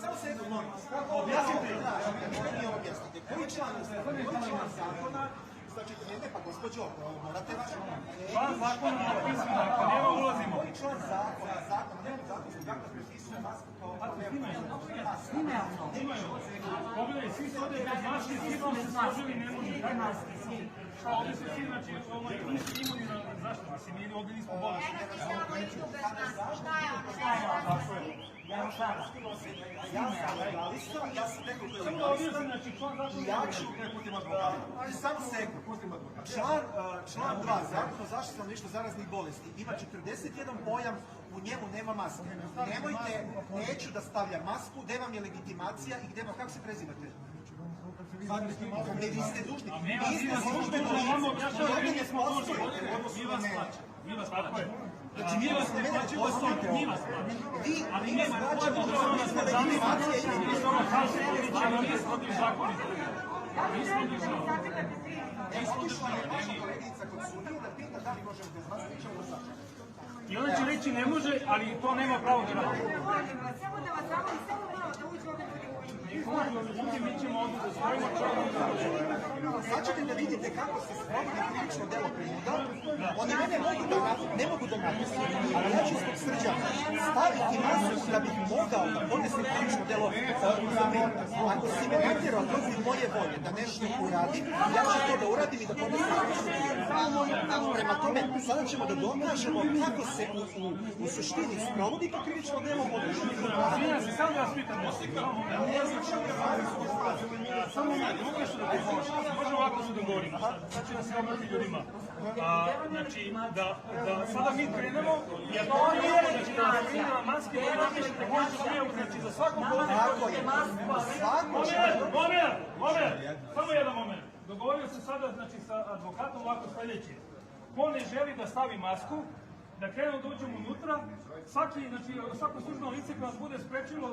Samo se jedno, molim vas. Objasnite. Mi objasnite. Koji član zakona, znači, ne, pa gospođo, morate vas... Član zakona je napisano, ako nema ulazimo. Koji član zakona, nema zakonskog, kako prepisuje masku kao... Snimaju. Pogledaj, svi su ovdje bez maske, svi smo se složili, ne može. Ovdje su svi, znači, nisu imuni na zašto, mislim, ili ovdje nismo bolesti. Ja sam rekao koji je Samo da objasnim, znači, član zakona... Ja ću... Samo sekund. Član 2, Zakon o zaštiti stanovništva zaraznih bolesti, ima 41 pojam, u njemu nema maske. Nemojte, neću da stavljam masku, gde vam je legitimacija i gde vam, kako se prezivate? Ne, vi ste dužni. Vi ste službeno ovdje ne poslujete. Mi vas plaćamo. Znači, mi vas ne plaćamo. Mi vas plaćamo. Vi ne plaćamo, vi ste legitimacija i Mi smo ono kažemo, mi smo ti zakoni. Mi smo ti zakoni. otišla je vaša koleginica kod sudije da pita da li možemo bez vas, mi ćemo sačekati. I ona će reći ne može, ali to nema pravo da radi. Samo da vas zamolim, samo malo da uđu ove Ljudi, mi ćemo ovdje da svojimo čovjek. Sad ćete da vidite kako se sprovodi krivično delo prinuda. Oni mene ne mogu da napisu, ali ja ću zbog Srđana staviti masku da bih mogao da podnesem krivično delo za prinuda. Ako si me natjerao protiv moje volje da nešto uradim, ja ću to da uradim i da podnesem krivično delo. Prema tome, sada ćemo da dokažemo kako se u suštini sprovodi to krivično delo od društvenih organa. Izvinjam se, samo da vas pitam, samo mogu nešto da te pomoći. Možemo ovako se dogovorimo, sad će da se obrati ljudima. Znači, da sada mi krenemo, jer to on je, znači da se prima maske, da napišete koji su prijavu, znači za svakog godine. Moment, samo jedan moment. Dogovorio se sada, znači, sa advokatom ovako sljedeće. Ko ne želi da stavi masku, da krenemo da uđemo unutra, svako službeno lice koje nas bude sprečilo